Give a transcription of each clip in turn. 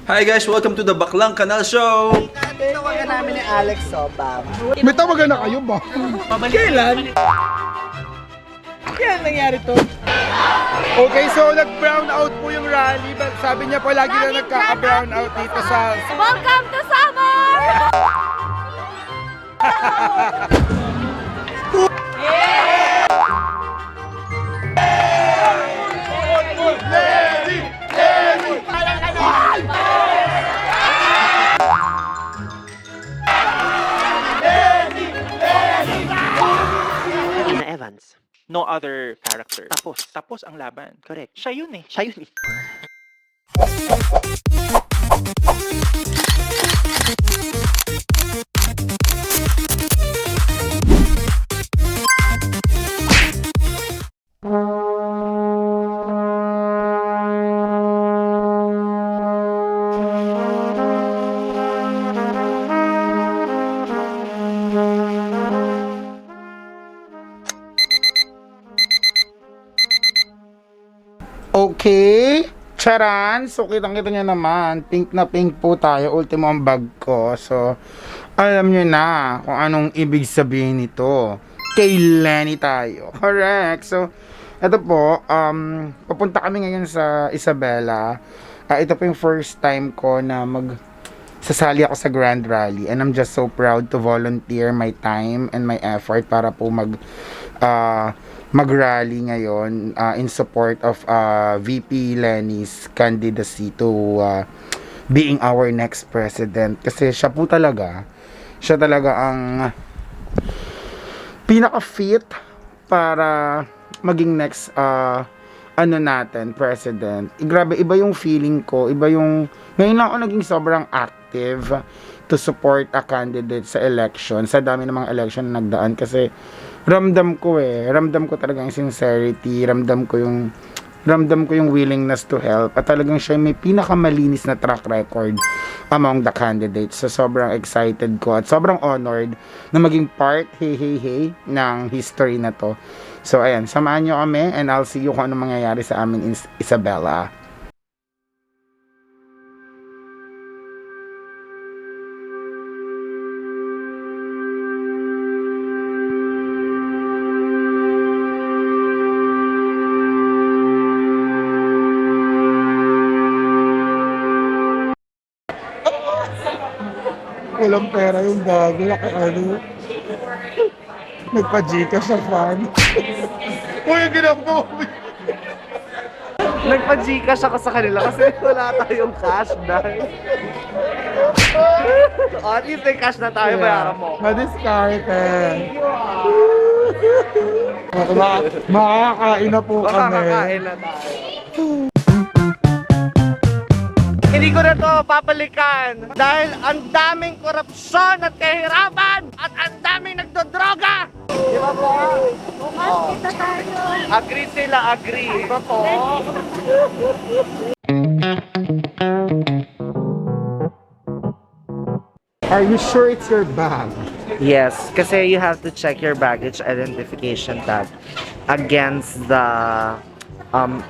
Hi guys, welcome to the Baklang Kanal Show! Tawagan namin ni Alex Sobam. May tawagan na kayo ba? Kailan? Kailan nangyari to? Okay, so nag-brown out po yung rally. But sabi niya po lagi na nagkaka-brown out dito sa... Welcome to summer! Ina Evans. No other character. Tapos ang laban. Correct. Siya yun eh. Siya yun eh. Okay. Charan. So, kitang-kita niyo naman. Pink na pink po tayo. Ultimo ang bag ko. So, alam niyo na kung anong ibig sabihin nito. Kay Lenny tayo. Correct. So, ito po. Papunta kami ngayon sa Isabela. Ito po yung first time ko na sasali ako sa Grand Rally. And I'm just so proud to volunteer my time and my effort para po mag-rally ngayon in support of VP Lenny's candidacy to being our next president. Kasi siya talaga ang pinaka-fit para maging next president. Grabe, iba yung feeling ko, ngayon lang ako naging sobrang active to support a candidate sa election, sa dami ng mga election na nagdaan kasi ramdam ko talaga yung sincerity, ramdam ko yung willingness to help at talagang siya may pinakamalinis na track record among the candidates. So sobrang excited ko at sobrang honored na maging part ng history na to. So ayan, samahan nyo kami and I'll see you kung ano mangyayari sa amin in Isabela. Walang pera yung bago. Nagpa-Gcash sa fan. Uy, yung ginagawa mo. Nagpa-Gcash ako sa kanila kasi wala tayong cash dahil. At least may cash na tayo, bayaran mo. Madiskarte. Makakain na po kami. Makakakain na tayo. Hindi ko na to papalikan dahil ang daming korupsyon at kahirapan at ang daming nagdodroga! Di ba po? Kita tayo. Agree sila, agree. Di ba po? Are you sure it's your bag? Yes, kasi you have to check your baggage identification tag against the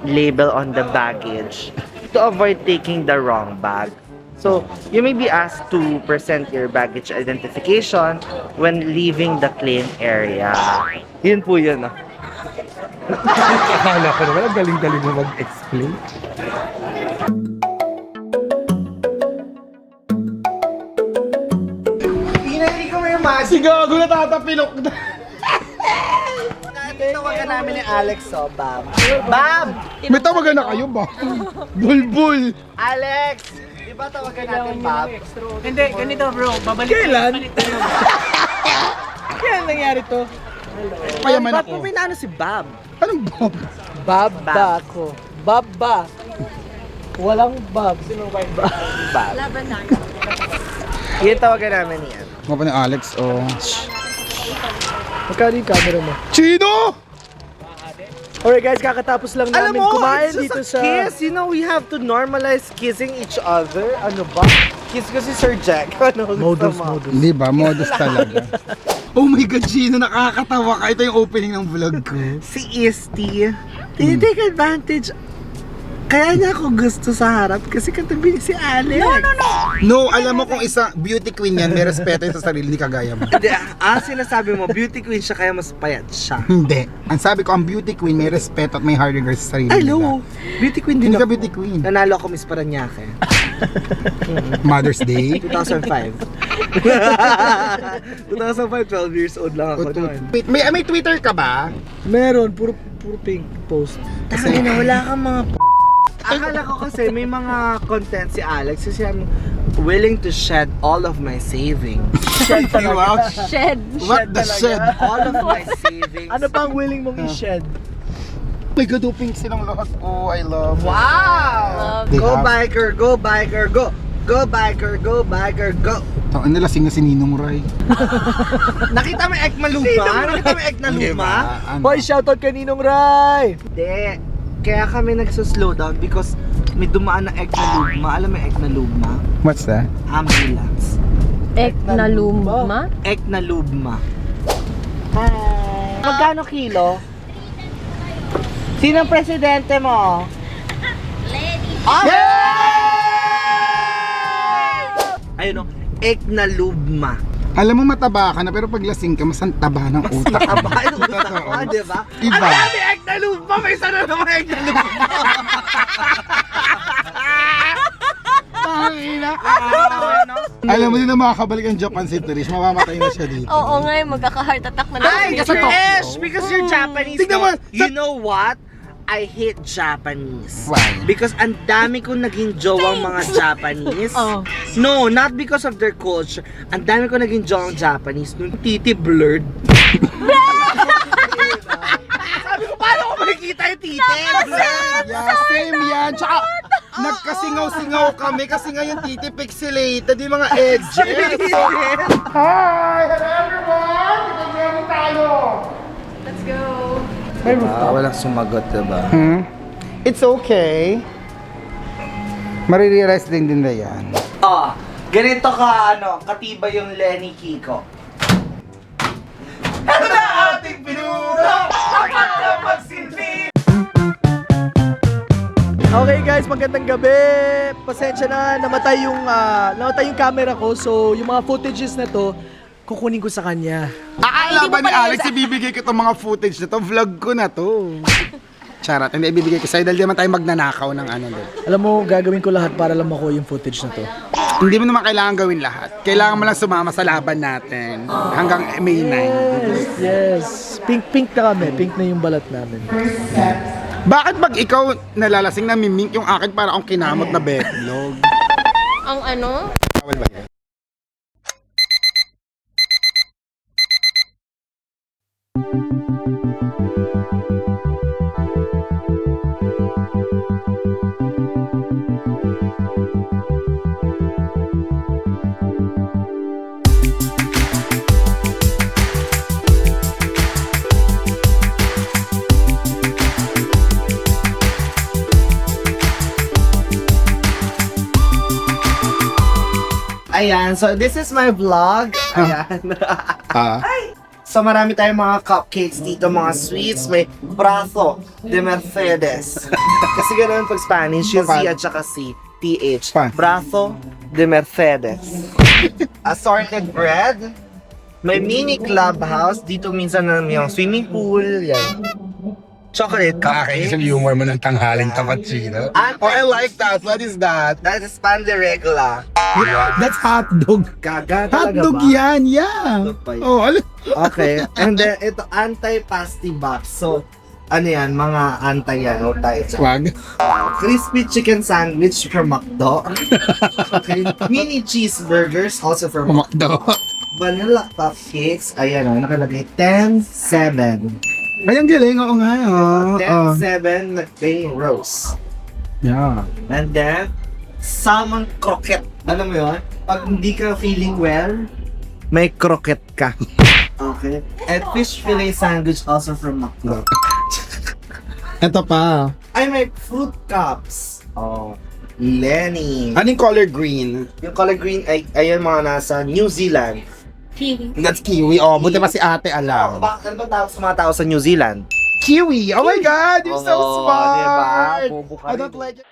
label on the baggage to avoid taking the wrong bag. So, you may be asked to present your baggage identification when leaving the claim area. Yun po yun. Akala ko naman, ang galing-galing mo mag-explain. Hindi ko may imagine. Si Gago natatapilok na. Tawagan namin ni Alex Sobam. Bab! May tawagan na kayo ba? Bulbul. Alex! Di ba tawagan natin Bab? Hindi, ganito bro. Babalik Kailan? tayo. Kailan nangyari to? Payaman Ba't ako. mo pinano si Bab? Anong Bob? Bab ba ako? Bab ba? Walang Bab. Sino ba yung Bab? Bab. Laban na. Yung tawagan namin yan. Mga pa ni Alex, oh. Magkano yung camera mo? Chino! Alright guys, kakatapos lang namin kumain it's dito just sa... a kiss. You know, we have to normalize kissing each other. Ano ba? Kiss ko si Sir Jack. Ano gusto mo? Hindi ba? Modus talaga. Oh my God, Chino, nakakatawa ka. Ito yung opening ng vlog ko. Si Isti. Take advantage Kaya niya ako gusto sa harap kasi katabi niya si Alex. No, alam mo kung isa beauty queen yan, may respeto yun sa sarili, hindi kagaya mo. Hindi, sinasabi mo, beauty queen siya kaya mas payat siya. Hindi. Ang sabi ko, ang beauty queen may respeto at may hard regard sa sarili nila. Hello! Beauty queen din Hindi ka ako. beauty queen. Nanalo ako Miss Paranaque. Mother's Day. 2005. 2005, 12 years old lang ako noon. Wait, may Twitter ka ba? Meron, puro pink post. Kasi na, wala kang mga Akala ko kasi may mga content si Alex kasi I'm willing to shed all of my savings. Shed wow. Shed. What the shed? All of my savings. Ano pang willing mong i-shed? May gaduping silang lahat. Oh, I love. Wow! They Go have- biker, go biker, go! Go biker, go biker, go! Ang nalasing na si Ninong Ray. Nakita mo yung Ekma Luma? Nakita mo yung Ekma Luma? Ano? Hoy, shoutout kay Ninong Ray! Hindi. Kaya kami nagsuslow down because may dumaan na Ekma Luma. Alam mo yung Ekma Luma? What's that? Ambulance. Ek na lumba. Ekna Luma. Hi! Magkano kilo? Sino ang presidente mo? Ayun o, Ekna Luma. Alam mo mataba ka na pero pag lasing ka mas ang taba ng utak. Aba, yung utak ko, di ba? Iba. Ang dami Ekna Luma! May isa na naman Ekna Luma! Alam mo din na makakabalik ang Japan si Trish, mamamatay na siya dito. Oo nga, magkaka-heart attack na Ay, lang. kasi Esh, because you're Japanese. Tignan no? mo, You know what? I hate Japanese. Why? Because ang dami kong naging jowang mga Japanese. Oh. No, not because of their culture. Ang dami kong naging jowang Japanese. Nung titi blurred. Sabi ko, paano ko makikita yung titi? Blurred. Yeah, same yan. Tsaka, nagkasingaw-singaw kami kasi nga yung titi pixelated, yung mga edges. Hi! Hello everyone! Tignan tayo! Let's go. Walang sumagot, diba? It's okay. Marirealize din na yan. Ganito ka, katibay yung Lenny Kiko. Ito na ating pinuno! Dapat na magsilbi! Okay guys, magandang gabi. Pasensya na, namatay yung camera ko. So, yung mga footages na to, kukunin ko sa kanya. Akala ba ni Alex, ibibigay ko itong mga footage na to? Vlog ko na to. Charot, hindi ibibigay ko sa'yo dahil di naman tayo magnanakaw ng ano doon. Alam mo, gagawin ko lahat para lang makuha yung footage na to. Hindi mo naman kailangan gawin lahat. Kailangan mo lang sumama sa laban natin hanggang May 9. Yes. Pink na kami. Pink na yung balat namin. Bakit pag ikaw nalalasing na mimink yung akin para akong kinamot na betlog? Ang ano? Bawal ba yan? Ayan, so this is my vlog. Ayan. So marami tayong mga cupcakes dito, mga sweets. May brazo de Mercedes. Kasi ganoon pag Spanish, yung Z at saka C. TH. Pa. Brazo de Mercedes. Assorted bread. May mini clubhouse. Dito minsan na yung swimming pool. Yan. Chocolate cupcake. humor mo ng tanghaling cappuccino. Oh, I like that. What is that? That is pan de regla. That's hotdog. Gaga talaga Hotdog ba? yan, yeah. Hotdog pa yun. Oh, alam. Okay. And then, ito, anti-pasty box. So, ano yan? Mga anti yan. O tayo dyan. Wag. Crispy chicken sandwich from McDo. Okay. Mini cheeseburgers also from McDo. Pumakdo. Vanilla cupcakes. Ayan o, nakalagay 10-7. Ay, ang galing. Oo nga. Oh. 10-7 McBain Rose. Yeah. And then, salmon croquette. Alam mo yun? Pag hindi ka feeling well, may croquette ka. Okay. And fish fillet sandwich also from McDo. Ito pa. Ay, may fruit cups. Oh. Lenny. Anong color green? Yung color green ay ayan mga nasa New Zealand. That's kiwi. Oh, buti pa si ate alam. Ano ba tawag sa mga tao sa New Zealand? Kiwi! Oh my God! You're so Oo, smart! diba? Bobo ka I rin. don't like it.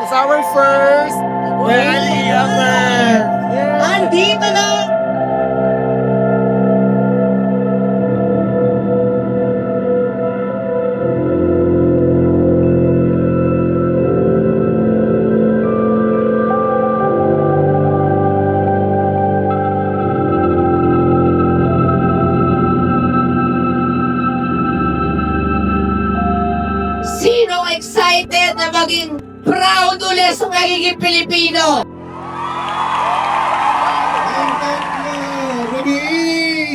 It's our first rally ever! Andito na! Sino excited na maging proud ulit sa magiging Pilipino? Ready,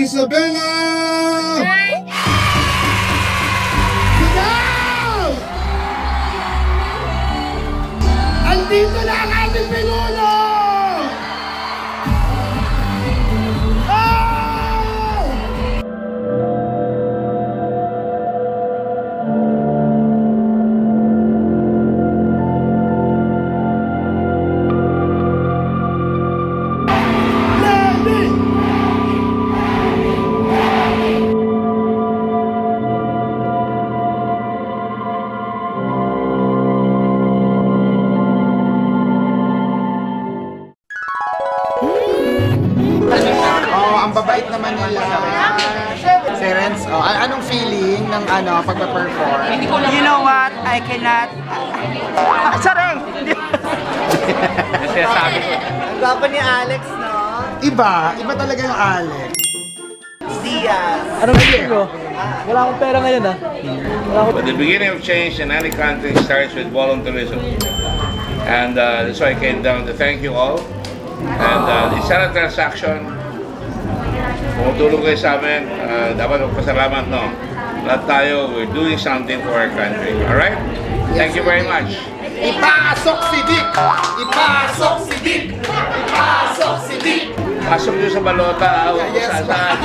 Isabella! Andito na ang ating pinuno! Oh, ang babait naman nila. Serens, oh, anong feeling ng pagpa-perform? You know what? I cannot... Sareng! Ang gwapo ni Alex, no? Iba talaga yung Alex. Diaz. Anong feeling ko? Wala akong pera ngayon But the beginning of change in any country starts with volunteerism. And that's why I came down to thank you all. And it's not a transaction. Tumutulong kayo sa amin. Dapat magpasalamat, no? Lahat tayo, we're doing something for our country. Alright? Thank you very much. Ipasok si Dick! Ipasok si Dick! Ipasok si Dick! Pasok nyo sa balota. Yes, Saan?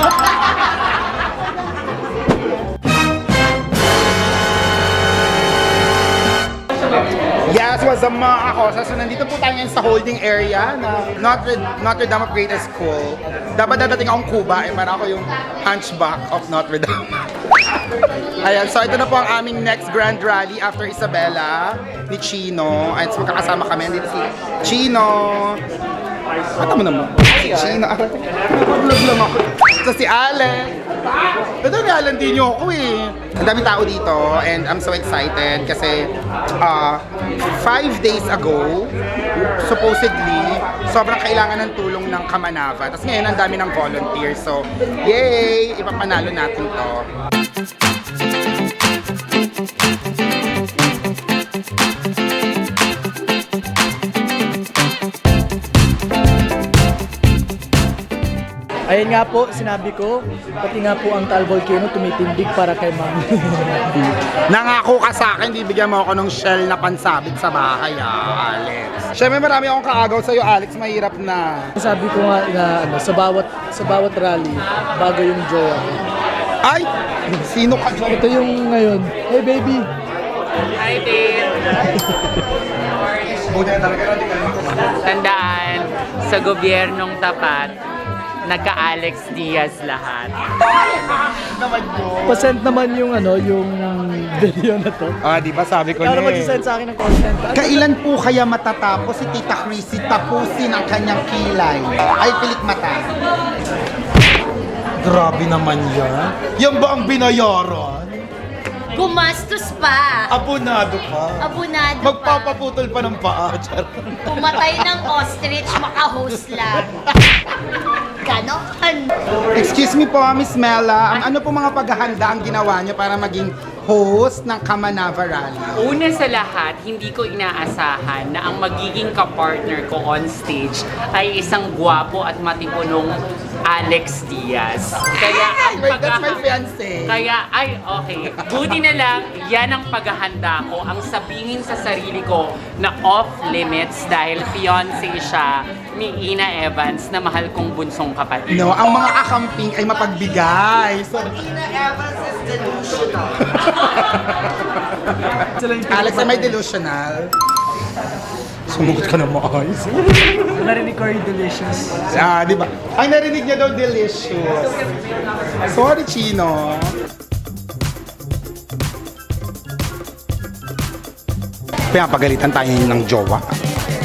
Yes, was a mga ako. So, nandito po tayo ngayon sa holding area na Notre Dame of Greatest School. Dapat dadating akong Cuba, para ako yung hunchback of Notre Dame. Ayan, so ito na po ang aming next grand rally after Isabela ni Chino. Ayan, so magkakasama kami. Dito si Chino. Mata mo naman. Si Chino. Vlog lang ako. So si Alex. Ito ni Alan din nyo ako eh. Ang daming tao dito and I'm so excited kasi 5 days ago, supposedly, sobrang kailangan ng tulong ng Kamanava. Tapos ngayon ang dami ng volunteers. So, yay! Ipapanalo natin to. Ayun nga po, sinabi ko, pati nga po ang Taal Volcano tumitindig para kay Ma'am. Nangako ka sa akin, bibigyan mo ako ng shell na pansabit sa bahay, Alex. Siyempre marami akong kaagaw sa'yo, Alex. Mahirap na. Sabi ko nga na sa bawat rally, bago yung jowa ko. Ay! Sino ka? Ito yung ngayon. Hey baby! Hi, Dave. Tandaan, sa gobyernong tapat, nagka-Alex Diaz lahat. Pasend naman yung yung video na to. Di ba sabi ko Kaya na mag-send sa akin ng content. Kailan po kaya matatapos si Tita Chrissy tapusin ang kanyang kilay? Ay, pilik mata. Grabe naman yan. Yan ba ang binayaran? Gumastos pa. Abonado ka. Abunado pa. Magpapaputol pa ng paa. Charot. Pumatay ng ostrich, maka-host lang. Ganon. Excuse me po, Miss Mela. Ano po mga paghahanda ang ginawa niyo para maging host ng Kamanava Rally? Una sa lahat, hindi ko inaasahan na ang magiging kapartner ko on stage ay isang gwapo at matipunong Alex Diaz. Kaya ang That's my fiancé. Kaya, ay, okay. Buti na lang, yan ang paghahanda ko. Ang sabihin sa sarili ko na off-limits dahil fiancé siya ni Ina Evans na mahal kong bunsong kapatid. No, ang mga akamping ay mapagbigay. So, Ina Evans is delusional. Alex ay may delusional. Sumugot ka na maayos. Narinig ko yung delicious. Di ba? Ay, narinig niya daw delicious. Sorry, Chino. Kaya pagalitan tayo ng jowa.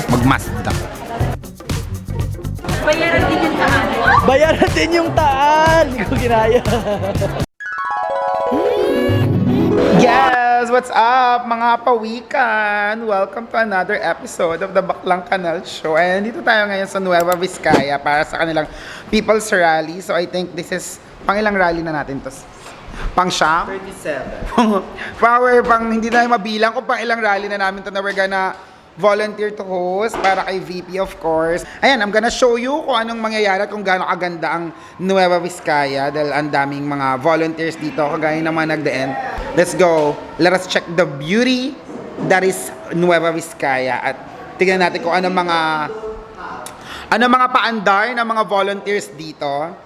Magmasda. Bayaran din yung taal! Hindi ko ginaya. Yes! What's up, mga pawikan? Welcome to another episode of the Baklang Kanal Show. And dito tayo ngayon sa Nueva Vizcaya para sa kanilang People's Rally. So I think this is pang ilang rally na natin to? Pang siyam? 37. Hindi na mabilang kung pang ilang rally na namin to na we're gonna volunteer to host para kay VP, of course. Ayan, I'm gonna show you kung anong mangyayari at kung gaano kaganda ang Nueva Vizcaya dahil ang daming mga volunteers dito kagaya ng mga nagdaan. Let's go. Let us check the beauty that is Nueva Vizcaya at tingnan natin kung anong mga paandar ng mga volunteers dito.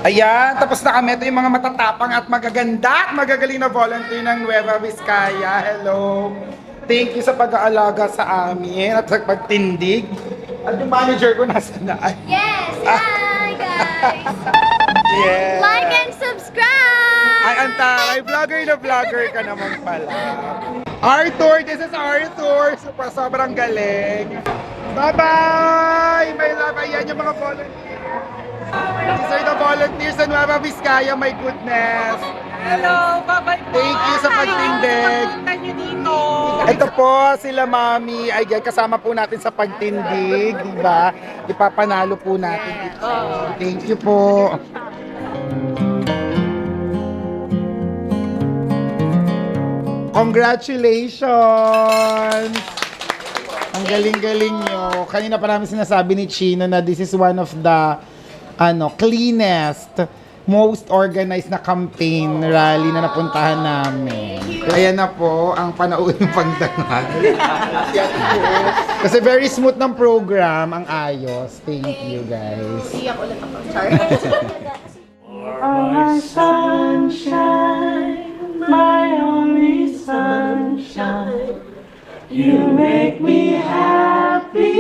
Ayan, tapos na kami. Ito yung mga matatapang at magaganda at magagaling na volunteer ng Nueva Vizcaya. Hello. Thank you sa pag-aalaga sa amin at sa pagtindig. At yung manager ko nasa na. Yes! Hi, guys! Yeah. Like and subscribe! Ay, antaray. Vlogger na vlogger ka naman pala. Arthur! This is Arthur! Sobrang galing. Bye-bye! My love. Ayan yung mga volunteers. These are the volunteers sa Nueva Vizcaya. My goodness. Hello! Bye-bye po! Thank you sa pagtindig. Punta niyo dito! Ito po sila Mami. Ay, kasama po natin sa pagtindig, di ba? Ipapanalo po natin ito. Thank you po. Congratulations! Ang galing-galing nyo. Kanina pa namin sinasabi ni Chino na this is one of the cleanest, most organized na campaign rally na napuntahan namin. Ayan na po ang panauhing pagdangal. Kasi very smooth ng program, ang ayos. Thank you, guys. My sunshine, my only sunshine. You make me happy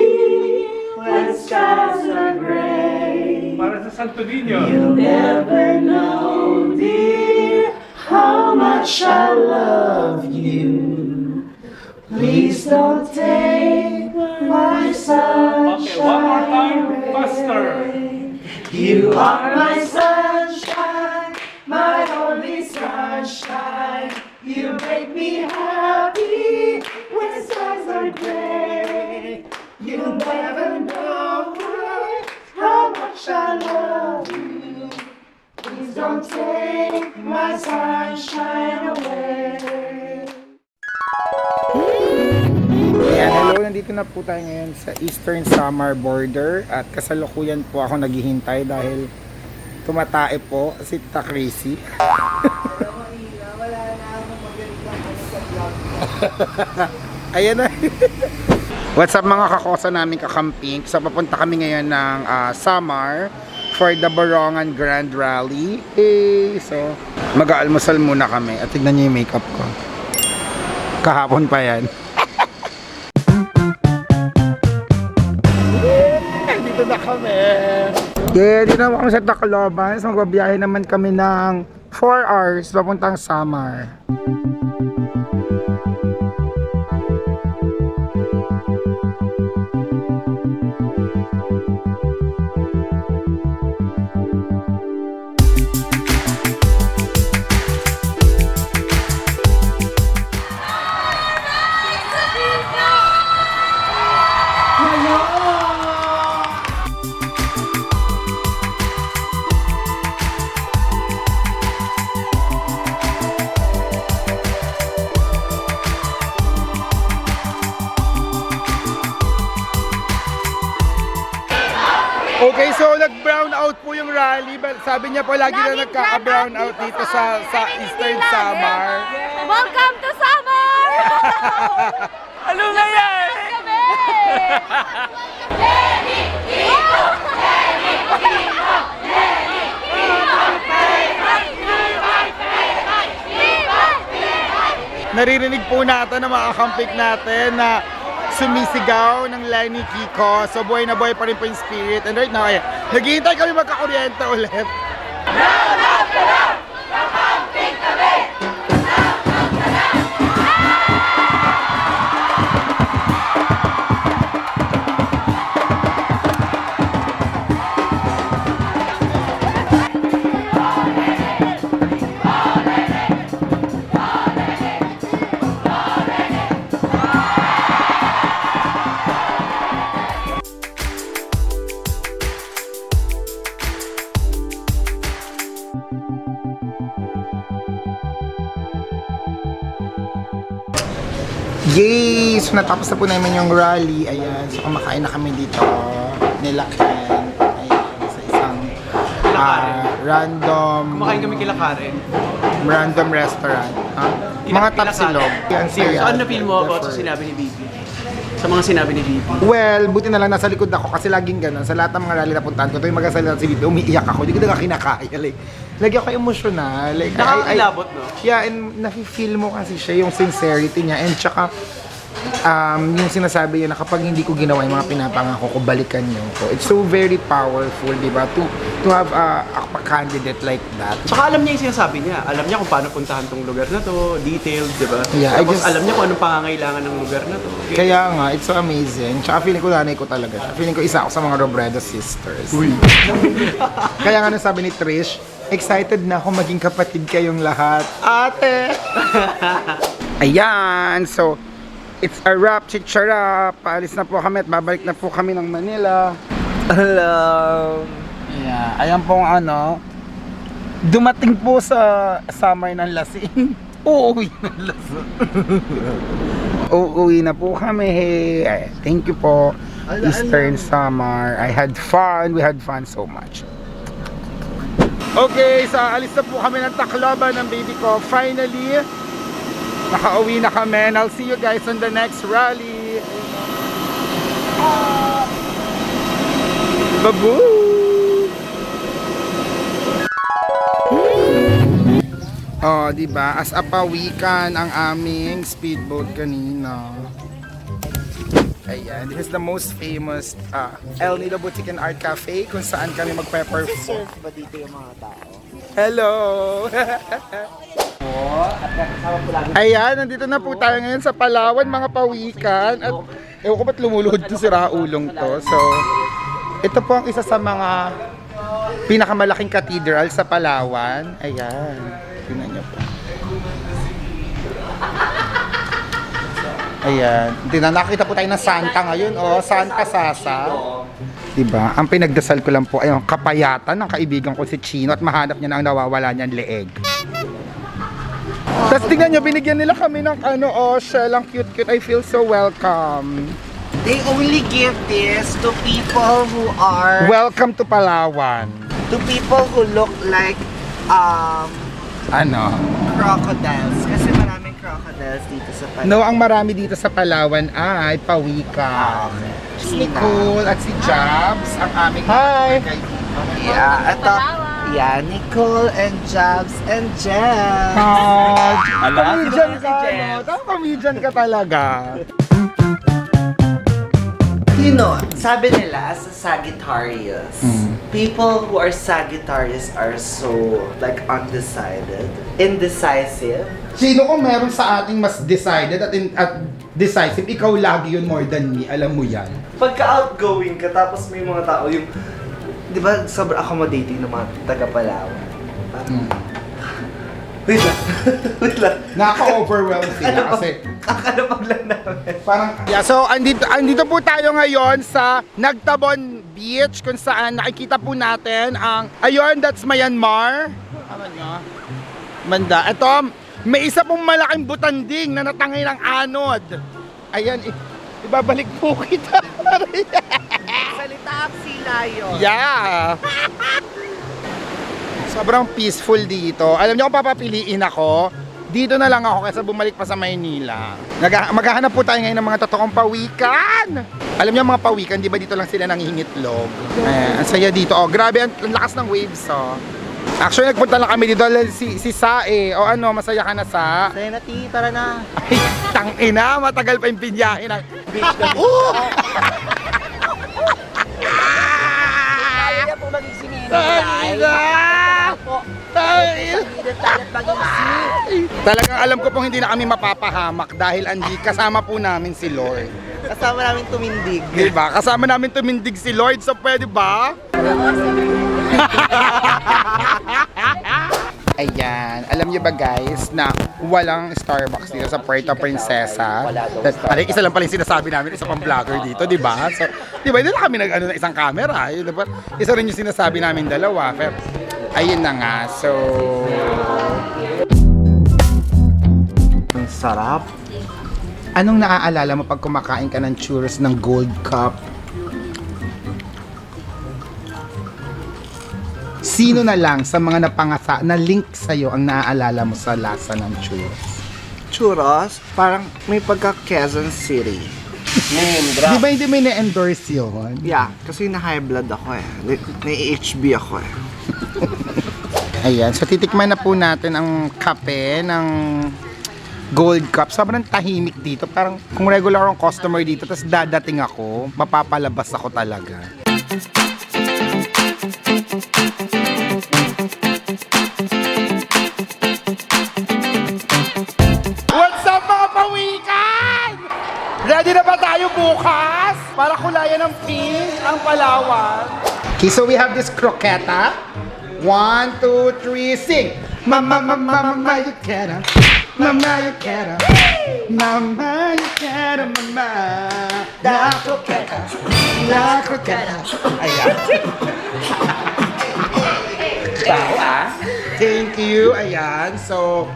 when skies are gray. Para sa Santo Niño. You'll never know, dear, how much I love you. Please don't take my sunshine. Okay, one more time, faster. You are my sunshine, my only sunshine. You make me happy when skies are gray. You'll never know how much I love you. Please don't take my sunshine away. Ayan, hello, nandito na po tayo ngayon sa Eastern Samar border at kasalukuyan po ako naghihintay dahil tumatae po si Tita Crazy. Ayan na. What's up mga kakosa namin kakamping? So papunta kami ngayon ng Samar for the Borongan Grand Rally. Hey, so, mag-aalmusal muna kami. At tignan niyo yung makeup ko. Kahapon pa yan. Dito na kami. Yeah, dito na kami sa Tacloban. So, magbabiyahe naman kami ng 4 hours papuntang Samar. Okay, so nag-brown out po yung rally. Sabi niya po lagi na nagkaka-brown out dito sa Eastern Samar. Welcome to summer! Ano na yan? Naririnig po natin na mga kampik natin na sumisigaw ng Lenny Kiko. So buhay na buhay pa rin po yung spirit. And right now, ayan, naghihintay kami magkakuryente ulit. Yay! So natapos na po namin yung rally. Ayan, so kumakain na kami dito nila Ken. Ayan, sa isang random... Kumakain kami kila Karen. Random restaurant. Mga tapsilog. So ano na feel mo about sa sinabi ni Bibi? Sa mga sinabi ni Bibi? Well, buti na lang nasa likod ako kasi laging ganun. Sa lahat ng mga rally na puntahan ko, tuwing magkasalita si Bibi, umiiyak ako. Hindi ko na kinakaya. Like, lagi ako emotional. Like, Nakakilabot, no? Yeah, and nafe-feel mo kasi siya yung sincerity niya. And tsaka, yung sinasabi niya na kapag hindi ko ginawa yung mga pinapangako ko, balikan niyo ko. It's so very powerful, di ba? To have a candidate like that. Tsaka alam niya yung sinasabi niya. Alam niya kung paano puntahan tong lugar na to, detailed, di ba? Yeah, Tapos alam niya kung anong pangangailangan ng lugar na to. Kaya nga, it's so amazing. Tsaka feeling ko nanay ko talaga siya. Feeling ko isa ako sa mga Robredo sisters. Kaya nga sabi ni Trish, excited na ako maging kapatid kayong lahat. Ate! Ayan, so it's a wrap, chicharap. Paalis na po kami at babalik na po kami ng Manila. Hello! Yeah, ayan pong dumating po sa summer ng lasing. Uuwi ng lasing. Uuwi na po kami. Hey, thank you po. Eastern Samar. I had fun. We had fun so much. Okay, so alis na po kami ng Tacloban ng baby ko. Finally, nakauwi na kami. And I'll see you guys on the next rally. Babu! Oh, di ba? As a pawikan ang aming speedboat kanina. Ayan, this is the most famous El Nido Boutique and Art Cafe kung saan kami magpe-perform. Surf ba dito yung mga tao? Hello! Ayan, nandito na po tayo ngayon sa Palawan, mga pawikan. At ewan ko ba't lumuluhod to si Raulong to. So, ito po ang isa sa mga pinakamalaking cathedral sa Palawan. Ayan, tingnan niyo po. Ayan, nakakita po tayo ng Santa ngayon, Santa Sasa. Diba? Ang pinagdasal ko lang po ay ang kapayatan ng kaibigan ko si Chino at mahanap niya na ang nawawala niyang leeg. Tapos tingnan nyo, binigyan nila kami ng shell, ang cute-cute. I feel so welcome. They only give this to people who are... Welcome to Palawan. To people who look like... Ano? crocodiles. Kasi maraming crocodiles dito sa Palawan? No, ang marami dito sa Palawan ay pawika. Si Nicole at si Jobs, ang aming Hi! kaibigan. Yeah, ito. Yeah, Nicole and Jobs and Jem. Comedian ka, no? Comedian ka talaga. You know, sabi nila as a Sagittarius, people who are Sagittarius are so like undecided, indecisive. Sino kung meron sa ating mas decided at decisive, ikaw lagi yun more than me, alam mo yan. Pagka-outgoing ka, tapos may mga tao yung, di ba, sobrang accommodating ng mga taga-Palawan. Wait lang. Wait lang. Nakaka-overwhelm sila kasi Kakalapag lang namin. parang... Yeah, so andito po tayo ngayon sa Nagtabon Beach kung saan nakikita po natin ang... Ayun, that's Myanmar. Ano nyo? Manda. Ito, may isa pong malaking butanding na natangay ng anod. Ayan, ibabalik po kita. Salita ang silayo. Yeah! Sobrang peaceful dito. Alam niyo kung papapiliin ako, dito na lang ako kaysa bumalik pa sa Maynila. Maghahanap po tayo ngayon ng mga totoong pawikan. Alam niyo mga pawikan, di ba dito lang sila nangingitlog? Ang saya dito. Oh, grabe, ang lakas ng waves, oh. Actually, nagpunta lang kami dito si Sae. O ano, masaya ka na, Sa? Say na, Ti, tara na. Ay, tangina, matagal pa yung binyahe ng beach na dito. Kaya po maging sinini. Talagang alam ko pong hindi na kami mapapahamak dahil kasama po namin si Lord. Kasama namin tumindig. Diba? Kasama namin tumindig si Lord, so pwede ba? Ayan, alam niyo ba guys na walang Starbucks dito sa Puerto Princesa? Parang isa lang pala yung sinasabi namin, isa pang vlogger dito, di ba? So, di ba, hindi na kami nag-ano na isang camera. Yun, diba? Isa rin yung sinasabi namin dalawa. Pero, ayun na nga, so... Ang sarap. Anong naaalala mo pag kumakain ka ng churros ng Gold Cup? Sino na lang sa mga napangasa na link sa'yo ang naaalala mo sa lasa ng churros? Churros, parang may pagka-Quezon City. Di ba hindi may na-endorse yun? Yeah, kasi na-high blood ako eh. Na-HB ako eh. Ayan, so titikman na po natin ang kape ng Gold Cup. Sobrang tahimik dito. Parang kung regular akong customer dito, tapos dadating ako, mapapalabas ako talaga. What's up mga pawikan? Ready na ba tayo bukas? Para kulayan ng pink ang Palawan. Okay, so we have this croqueta. 1, 2, 3, sing! Mama, mama, mama, you can't. Mama, you can't. Mama, you can't, mama. La croqueta. La croqueta. Ayan. Thank you. Ayan. So,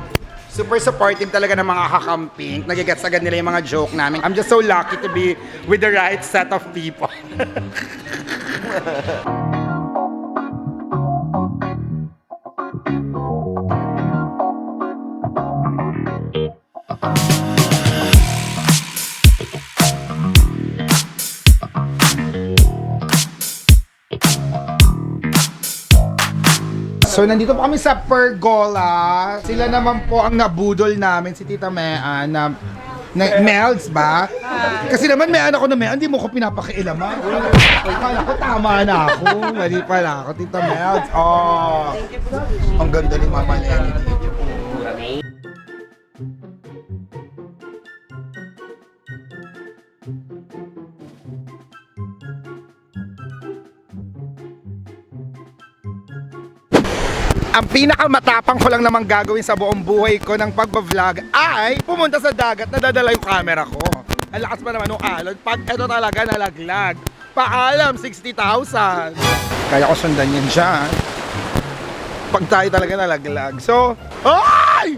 super supportive talaga ng mga kakamping. Nagigets agad nila yung mga joke namin. I'm just so lucky to be with the right set of people. So, nandito po kami sa pergola. Sila naman po ang nabudol namin, si Tita Mea, na Melds ba? Kasi naman may anak ko na Mea, hindi mo ko pinapakialaman. Kala ko tama na ako. Mali pala ako, Tita Melds. Oh, ang ganda ni Mama Lenny dito. Ang pinakamatapang ko lang namang gagawin sa buong buhay ko ng pagbablog ay pumunta sa dagat na dadala yung camera ko. Ang lakas pa naman ng alon. Pag ito talaga nalaglag, paalam 60,000. Kaya ko sundan yan dyan. Pag tayo talaga nalaglag. So, ay!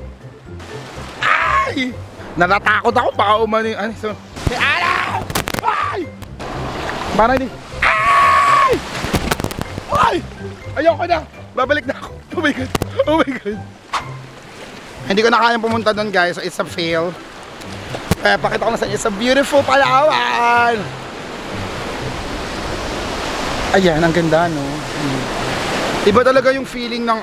Ay! Natatakot ako baka umano yung ano. So, alam! Ay! Parang hindi. Ay! Ay! Ayoko na! Babalik na ako. Oh my God! Oh my God! Hindi ko na kayang pumunta doon guys, so it's a fail. Kaya pakita ko na sa inyo, it's a beautiful Palawan! Ayan, ang ganda no. Iba talaga yung feeling ng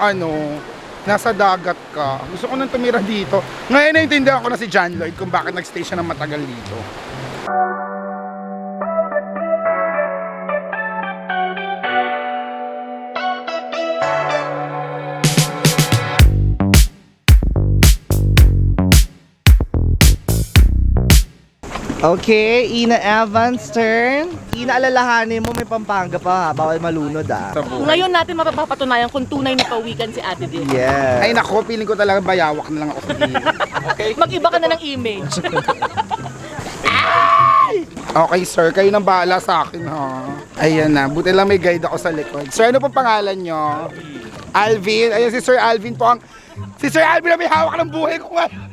nasa dagat ka. Gusto ko nang tumira dito. Ngayon naintindihan ko na si John Lloyd kung bakit nagstay siya ng matagal dito. Okay, Ina Evans turn. Ina, alalahanin mo may Pampanga pa ha. Bawal malunod ah. Ngayon natin mapapatunayan kung tunay na pawikan si Ate Din. Yeah. Ay nako, feeling ko talaga bayawak na lang ako sa dito. Mag-iba ka na ng image. Okay sir, kayo nang bahala sa akin ha. Ayan na, buti lang may guide ako sa likod. Sir, ano pong pangalan nyo? Alvin. Ayan si Sir Alvin po ang... Si Sir Alvin na may hawak ng buhay ko ngayon.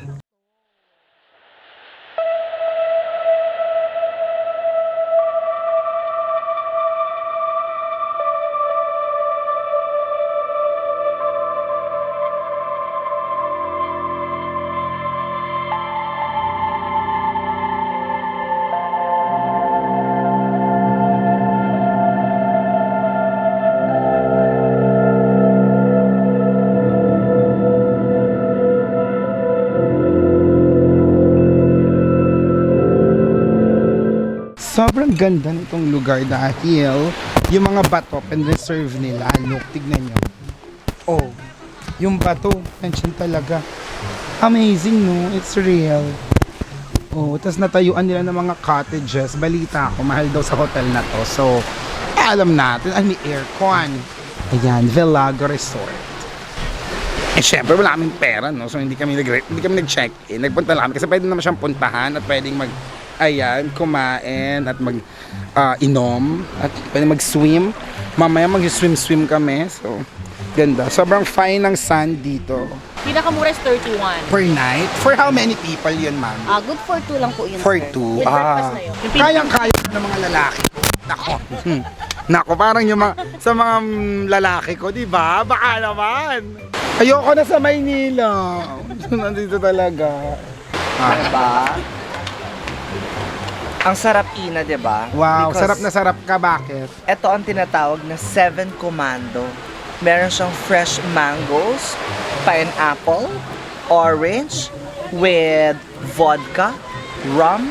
Sobrang ganda nitong lugar dahil yung mga bato and-reserve nila. Look, tignan nyo. Oh, yung bato, tension talaga. Amazing no, it's real. Oh, tapos natayuan nila ng mga cottages. Balita ko, mahal daw sa hotel na to. So, alam natin, ay may aircon. Ayan, Villago Resort. Eh syempre wala kaming pera no, so hindi kami nag-check-in. Nagpunta lang kami kasi pwede naman siyang puntahan at pwedeng kumain at inom at pwede mag-swim. Mamaya mag-swim kami. So, ganda. Sobrang fine ng sand dito. Pinakamura is 31. Per night? For how many people yun, ma'am? Good for 2 lang po yun. For sir. 2? With breakfast na yun. Kayang-kaya ng mga lalaki. Nako. Nako, parang yung sa mga lalaki ko, di ba? Baka naman. Ayoko na sa Maynila. Nandito talaga. Diba? Ang sarap, Ina, diba? Wow, Because sarap na sarap ka. Bakit? ito ang tinatawag na 7 Commando. Meron siyang fresh mangoes, pineapple, orange, with vodka, rum,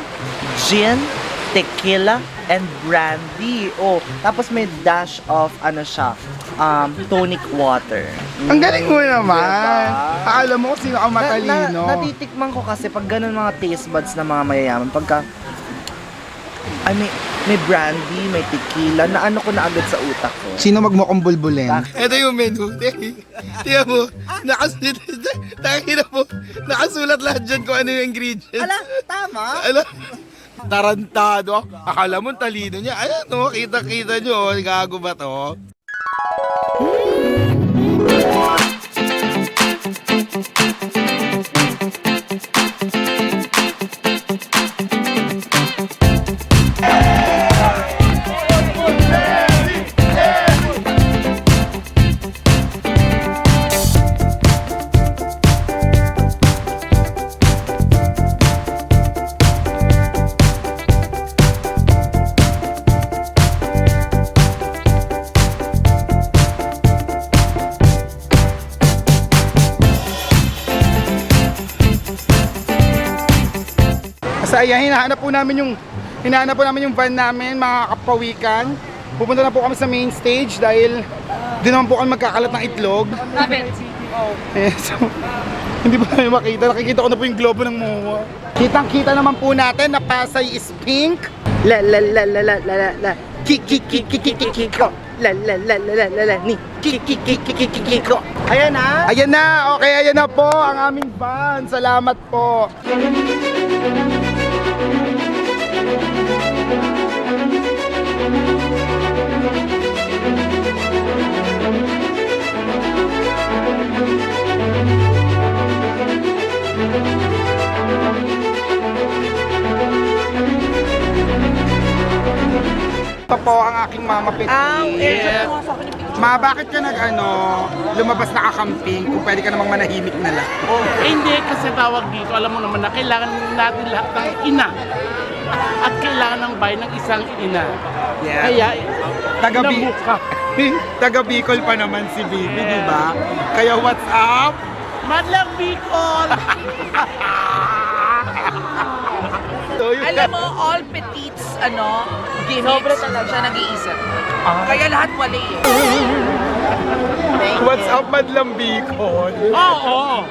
gin, tequila, and brandy. Oh, tapos may dash of tonic water. Ang galing mo naman. Diba? Alam mo kung sino ang matalino. Natitikman ko kasi pag ganun mga taste buds ng mga mayayaman, pagka may brandy, may tequila, na ko na agad sa utak ko. Sino magmukhang bulbulin? Ito yung menu. Tingnan mo, nakasulat lahat dyan kung ano yung ingredients. Ala, tama? Ala, tarantado. Akala mo talino niya. Ayan o, kita-kita nyo. Gago ba to? Kasi ayan, hinahanap po namin yung van namin, mga kapawikan. Pupunta na po kami sa main stage dahil di naman po kami magkakalat ng itlog. So, hindi pa namin makita. Nakikita ko na po yung globo ng MOA. Kitang-kita naman po natin na Pasay is pink. La la la la la la la la kiko la la la la la la la ni kiko. Ayan na. Ayan na, okay, ayan na po ang aming van. Salamat po. Ito po ang aking mama Petit. bakit ka lumabas na kakamping kung pwede ka namang manahimik na lang? Hindi, kasi tawag dito, alam mo naman na kailangan natin lahat ng ina. At kailangan ng bayan ng isang ina. Yeah. Kaya, Taga-Bi- nabuka. Taga Bicol pa naman si Bibi, di ba? Kaya what's up? Madlang Bicol! So, yun Alam mo, all petites, gimmicks, siya nag-iisip. Kaya lahat wali eh. What's up, Madlang Bicol? Oo!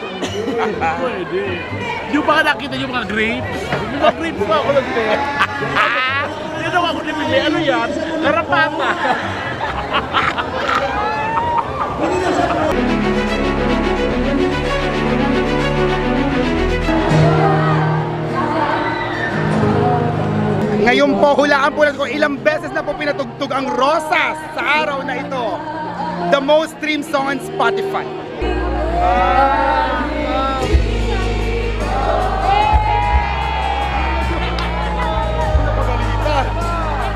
Pwede. Yung baka nakita yung mga grapes? Yung mga grapes pa ako nag-bet. Yun ako nabili. Ano yan? Karapata. Ngayon po, hulaan po natin kung ilang beses na po pinatugtog ang Rosas sa araw na ito. The most streamed song on Spotify.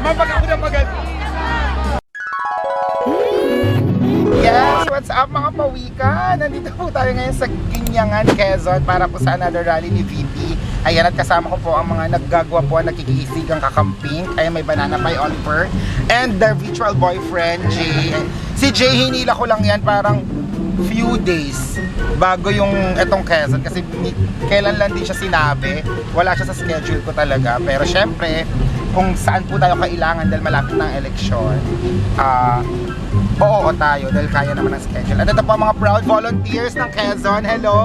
Mapag ako na Yes, what's up mga pawika? Nandito po tayo ngayon sa Ginyangan, Quezon para po sa another rally ni VP. Ayan, at kasama ko po ang mga naggagwapuan, nakikisigang kakamping. Kaya may banana pie offer. And their virtual boyfriend, Jay. Si Jay, hinila ko lang yan parang few days bago yung etong Quezon. Kasi kailan lang din siya sinabi. Wala siya sa schedule ko talaga. Pero syempre, kung saan po tayo kailangan dahil malapit ng eleksyon, oo tayo dahil kaya naman ang schedule. At ito po ang mga proud volunteers ng Quezon. Hello!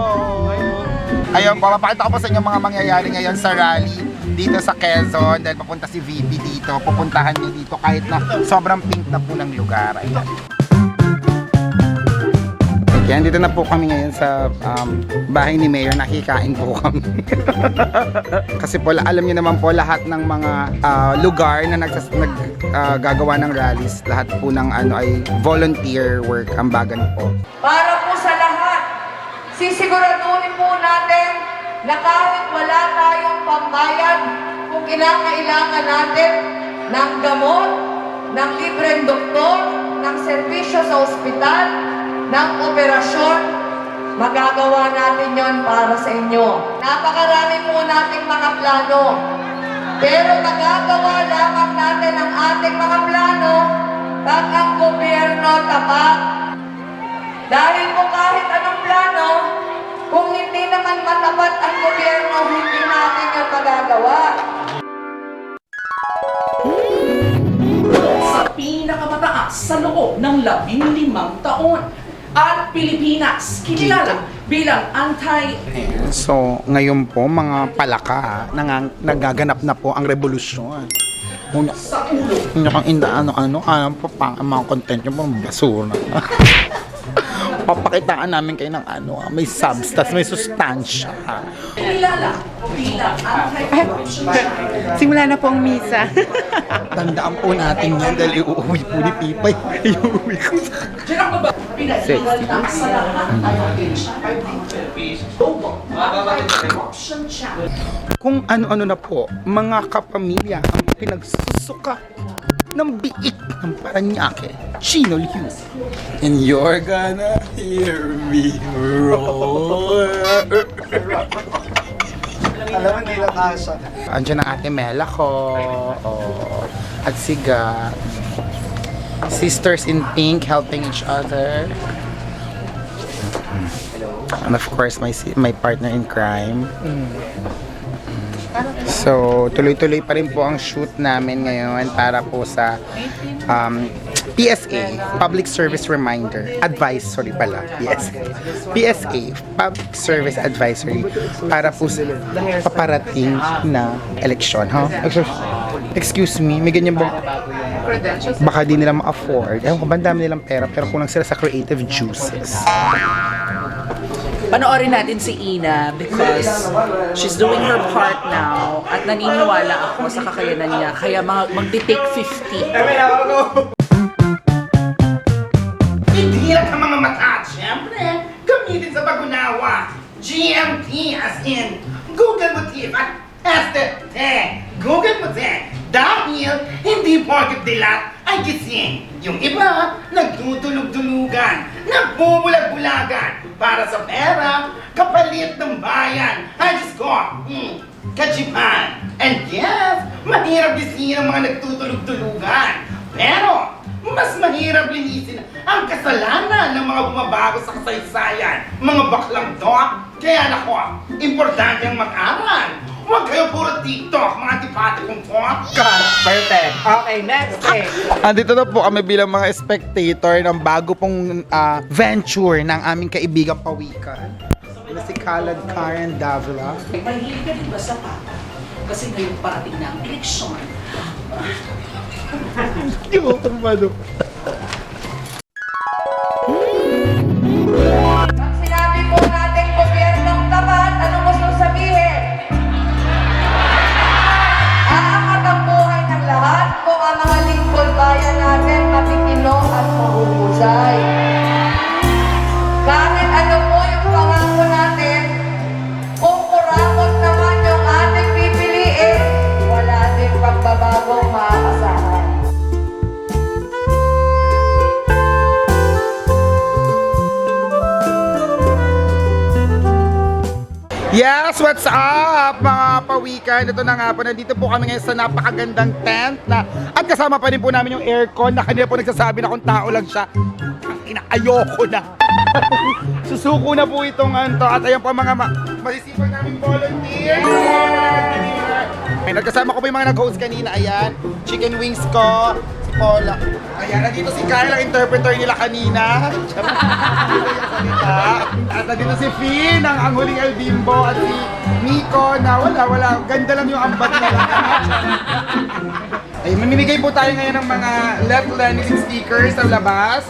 Ayun po, mapakita ko po sa inyo mga mangyayari ngayon sa rally dito sa Quezon dahil papunta si VP dito. Pupuntahan niyo dito kahit na sobrang pink na po ng lugar. Ayan. Yan, dito na po kami ngayon sa bahay ni Mayor. Nakikain po kami. Kasi po, alam niyo naman po lahat ng mga lugar na naggagawa ng rallies, lahat po ng ay volunteer work, ambagan po. Para po sa lahat, sisiguraduhin po natin na kahit wala tayong pambayad, kung kinakailangan natin ng gamot, ng libreng doktor, ng serbisyo sa ospital, ng operasyon, magagawa natin yon para sa inyo. Napakarami po nating mga plano, pero magagawa lamang natin ang ating mga plano pag ang gobyerno tapat. Dahil po kahit anong plano, kung hindi naman matapat ang gobyerno, hindi natin yan magagawa. Sa pinakamataas sa loob ng 15 taon. At Pilipinas, kilala bilang So, ngayon po mga palaka, nagaganap na po ang revolusyon. sa ulo. Hindi kang mga content nyo po, basura. Papakitaan namin kayo ng may substance, may sustansya. Kilala bilang anti-corruption. Simula na po ang misa. Tandaan po natin yan dahil iuuwi po ni Pipay. Iuuwi ko. Pinaghingal na sa lahat ay anti-corruption challenge. Kung ano-ano na po, mga kapamilya ang pinagsusuka ng biik ng Paranaque, Chino Liu. And you're gonna hear me roar. Alam mo, hindi lang kasha. Andiyan ang ate Mela ko. At siga. Sisters in pink helping each other. And of course, my partner in crime. So, tuloy-tuloy pa rin po ang shoot namin ngayon para po sa PSA, Public Service Reminder, Advisory pala. Yes. PSA, Public Service Advisory para po sa paparating na eleksyon. Excuse me, may ganyan ba? Baka di nila ma-afford. Ewan ko, ba dami nilang pera pero kulang sila sa creative juices. Panoorin natin si Ina because she's doing her part now at naniniwala ako sa kakayanan niya. Kaya magti-take 50. Hindi lang ka mamamatad. Siyempre, gamitin sa pag-unawa. GMT as in Google Motif at STT. Google Motif. Dahil hindi porket dilat ay gising. Yung iba, nagtutulog-tulugan, nagbubulag-bulagan para sa pera, kapalit ng bayan. Ay, Diyos ko, kajipan. And yes, mahirap gisingin ang mga nagtutulog-tulugan. Pero, mas mahirap linisin ang kasalanan ng mga bumabago sa kasaysayan. Mga baklang to. Kaya nako, importante ang mag-aral. Huwag kayo puro TikTok, mga antipati-kong to. Perfect. Okay, next thing. Andito na po kami bilang mga spectator ng bago pong venture ng aming kaibigang pawikan. Si Kalad Karen Davila. Mahilig ka din ba sa pop? Kasi ngayon parating na ang eleksyon. Pag sinabi po natin gobyernong tapat, ano gusto sabihin? Aangat ang buhay ng lahat kung ang mga lingkod bayan natin matitino at mahuhusay. Kahit ano po yung pangako natin, kung kurakot naman yung ating pipiliin, wala din pagbabagong maaasahan. Yes, what's up mga pawikan? Ito na nga po, nandito po kami ngayon sa napakagandang tent na at kasama pa rin po namin yung aircon na kanina po nagsasabi na kung tao lang siya. Ang ayoko na. Susuko na po itong anto at ayan po ang mga masisipag naming volunteers. May nagkasama ko po yung mga nag-host kanina. Ayan, chicken wings ko, si Paula. Ayan, nandito si Kyle, ang interpreter nila kanina. At nandito si Finn, ang huling El Bimbo, at si Nico na wala. Ganda lang yung ambat nila. Ay, mamimigay po tayo ngayon ng mga left landing stickers sa labas.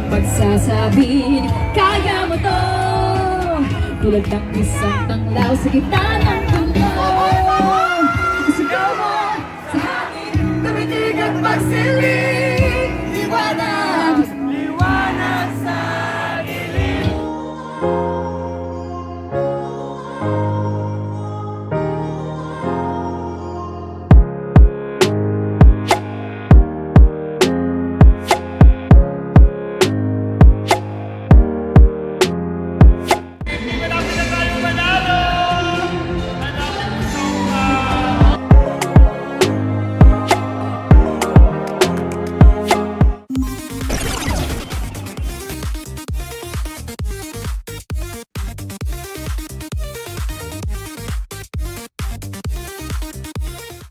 Pagsasabi, kaya mo to. Tulad ng isang tanglaw sa gitna ng mundo.